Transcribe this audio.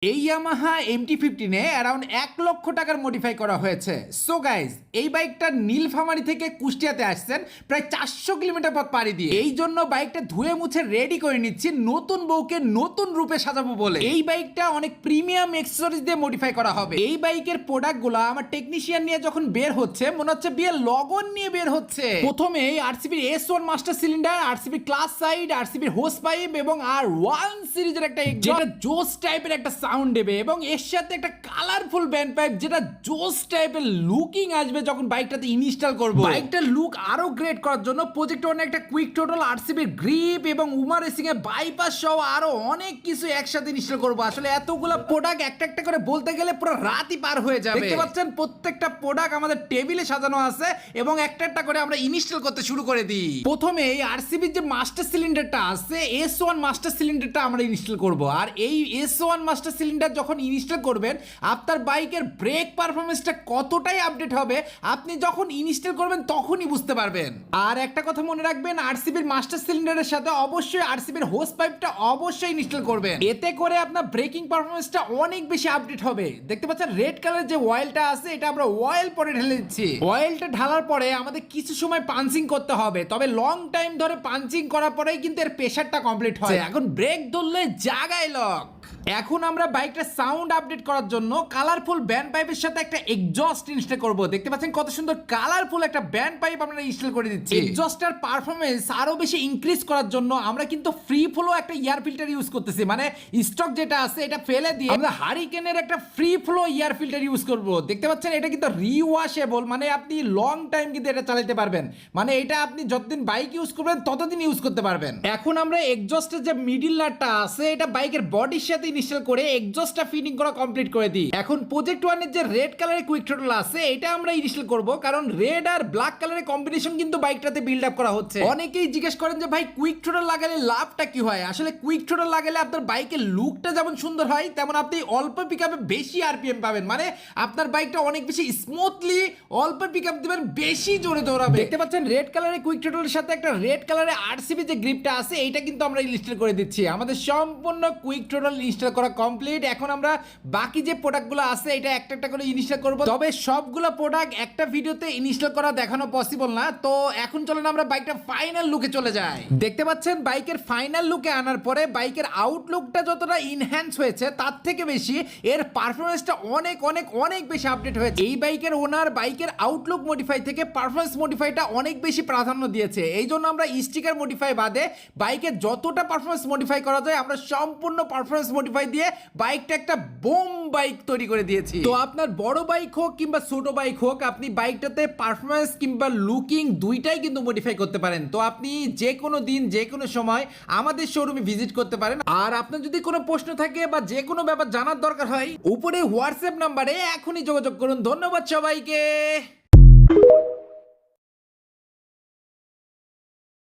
এই Yamaha MT-15 around 1 লক্ষ টাকার মডিফাই করা হয়েছে। সো গাইজ, এই বাইকটা নীলফামারী থেকে কুষ্টিয়াতে আসছেন প্রায় 400 কিলোমিটার পথ পাড়ি দিয়ে। এই জন্য বাইকটা ধুয়ে মুছে রেডি করে নিচ্ছি নতুন বউকে নতুন রূপে সাজাবো বলে। এই বাইকটা অনেক প্রিমিয়াম অ্যাক্সেসরিজ দিয়ে মডিফাই করা হবে। এই বাইকের প্রোডাক্টগুলো আমার টেকনিশিয়ান নিয়ে যখন বের হচ্ছে মনে হচ্ছে বিয়ে লগন নিয়ে বের হচ্ছে। প্রথমে আরসিবির S1 মাস্টার সিলিন্ডার, আরসিবির ক্লাস সাইড, আরসিবির হোস পাইপ এবং R1 সিরিজের একটা যেটা জোস টাইপের একটা সাউন্ড দেবে এবং এর সাথে একটা কালারফুল ব্যান্ড পাইপ যেটা জোস টাইপের লুকিং আসবে যখন বাইকটাতে ইনস্টল করব। বাইকটার লুক আরো গ্রেট করার জন্য প্রজেক্ট ওয়ানে একটা কুইক টোটাল, আরসিবির গ্রিপ এবং উমা রেসিং এর বাইপাস সহ আরো অনেক কিছু একসাথে ইনস্টল করব। আসলে এতগুলো প্রোডাক্ট একটা একটা করে বলতে গেলে পুরো রাতই পার হয়ে যাবে। দেখতে পাচ্ছেন প্রত্যেকটা প্রোডাক্ট আমাদের টেবিলে সাজানো আছে এবং একটা একটা করে আমরা ইনস্টল করতে শুরু করে দিই। প্রথমে এই আরসিবির যে মাস্টার সিলিন্ডারটা আছে S1 মাস্টার সিলিন্ডারটা আমরা ইনস্টল করব। আর এই S1 মাস্টার সিলিন্ডার যখন ইনস্টল করবেন আপনার বাইকের ব্রেক পারফরম্যান্সটা কতটাই আপডেট হবে আপনি যখন ইনস্টল করবেন তখনই বুঝতে পারবেন। আর একটা কথা মনে রাখবেন, আরসিবির মাস্টার সিলিন্ডারের সাথে অবশ্যই আরসিবির হোস পাইপটা অবশ্যই ইনস্টল করবেন। এতে করে আপনার ব্রেকিং পারফরম্যান্সটা অনেক বেশি আপডেট হবে। দেখতে পাচ্ছেন রেড কালারের যে অয়েলটা আছে এটা আমরা অয়েল পরে ঢেলে দিচ্ছি। অয়েলটা ঢালার পরে আমাদের কিছু সময় পাঞ্চিং করতে হবে, তবে লং টাইম ধরে পাঞ্চিং করার পরেই কিন্তু এর প্রেসারটা কমপ্লিট হয়। এখন ব্রেক ধরলে জাগায় লক। এখন আমরা বাইকটা সাউন্ড আপডেট করার জন্য কালারফুল ব্যান্ড পাইপের সাথে একটা এক্সজস্ট ইনস্টল করব। দেখতে পাচ্ছেন কত সুন্দর কালারফুল একটা ব্যান্ড পাইপ আমরা ইনস্টল করে দিচ্ছি। এক্সজস্টার পারফরম্যান্স আরো বেশি ইনক্রিজ করার জন্য আমরা কিন্তু ফ্রি ফ্লো একটা এয়ার ফিল্টার ইউজ করতেছি। মানে স্টক যেটা আছে এটা ফেলে দিয়ে আমরা হারিকেনের একটা free flow air filter use করব। দেখতে পাচ্ছেন এটা কিন্তু রিওয়াশেবল, মানে আপনি লং টাইম কিন্তু এটা চালাতে পারবেন। মানে এটা আপনি যতদিন বাইক ইউজ করবেন ততদিন ইউজ করতে পারবেন। এখন আমরা এক্সজস্টের যে মিডল নাটটা আছে এটা বাইকের বডির সাথে ইনস্টল করে এক্সজস্টটা ফিটিং করা কমপ্লিট করে দিই। এখন প্রজেক্ট ওয়ানের যে রেড কালারের কুইক থ্রটল আছে এটা আমরা ইনস্টল করব, কারণ রেড আর ব্ল্যাক কালারের কম্বিনেশন কিন্তু বাইকটাতে বিল্ড আপ করা হচ্ছে। অনেকেই জিজ্ঞেস করেন যে ভাই কুইক থ্রটল লাগালে লাভটা কি হয়। আসলে কুইক থ্রটল লাগালে আপনার বাইকের লুকটা যেমন সুন্দর হয় তেমন আপনি অল্প পিকআপে বেশি আরপিএম পাবেন। মানে আপনার বাইকটা অনেক বেশি স্মুথলি অল্প পিকআপ দিবেন, বেশি জোরে দৌড়াবে। দেখতে পাচ্ছেন রেড কালারের কুইক থ্রটলের সাথে একটা রেড কালারের আরসিবি যে গ্রিপটা আছে এইটা কিন্তু আমরা ইনস্টল করে দিচ্ছি। আমাদের সম্পূর্ণ কুইক থ্রটল ইনস্টল করা কমপ্লিট। এখন আমরা বাকি যে প্রোডাক্টগুলো আছে এটা একটা একটা করে ইনস্টল করব, তবে সবগুলো প্রোডাক্ট একটা ভিডিওতে ইনস্টল করা দেখানো পসিবল না। তো এখন চলেন আমরা বাইকটা ফাইনাল লুকে চলে যাই। দেখতে পাচ্ছেন বাইকের ফাইনাল লুকে আনার পরে বাইকের আউটলুকটা যতটা ইনহ্যান্স হয়েছে তার থেকে বেশি এর পারফরম্যান্সটা অনেক অনেক অনেক বেশি আপডেট হয়েছে। এই বাইকের ওনার বাইকের আউটলুক মডিফাই থেকে পারফরম্যান্স মডিফাইটা অনেক বেশি প্রাধান্য দিয়েছে। এই জন্য আমরা স্টিকার মডিফাই বাদে বাইকের যতটা পারফরম্যান্স মডিফাই করা যায় আমরা সম্পূর্ণ পারফরম্যান্স মডিফাই দিয়ে বাইকটা একটা বোম বাইক তৈরি করে দিয়েছি। তো আপনার বড় বাইক হোক কিংবা ছোট বাইক হোক আপনি বাইকটাতে পারফরম্যান্স কিংবা লুকিং দুইটাই কিন্তু মডিফাই করতে পারেন। তো আপনি যে কোনো দিন যে কোনো সময় আমাদের শোরুমে ভিজিট করতে পারেন। আর আপনার যদি কোনো প্রশ্ন থাকে বা যে কোনো ব্যাপার জানার দরকার হয় উপরে হোয়াটসঅ্যাপ নাম্বারে এখনই যোগাযোগ করুন। ধন্যবাদ সবাইকে।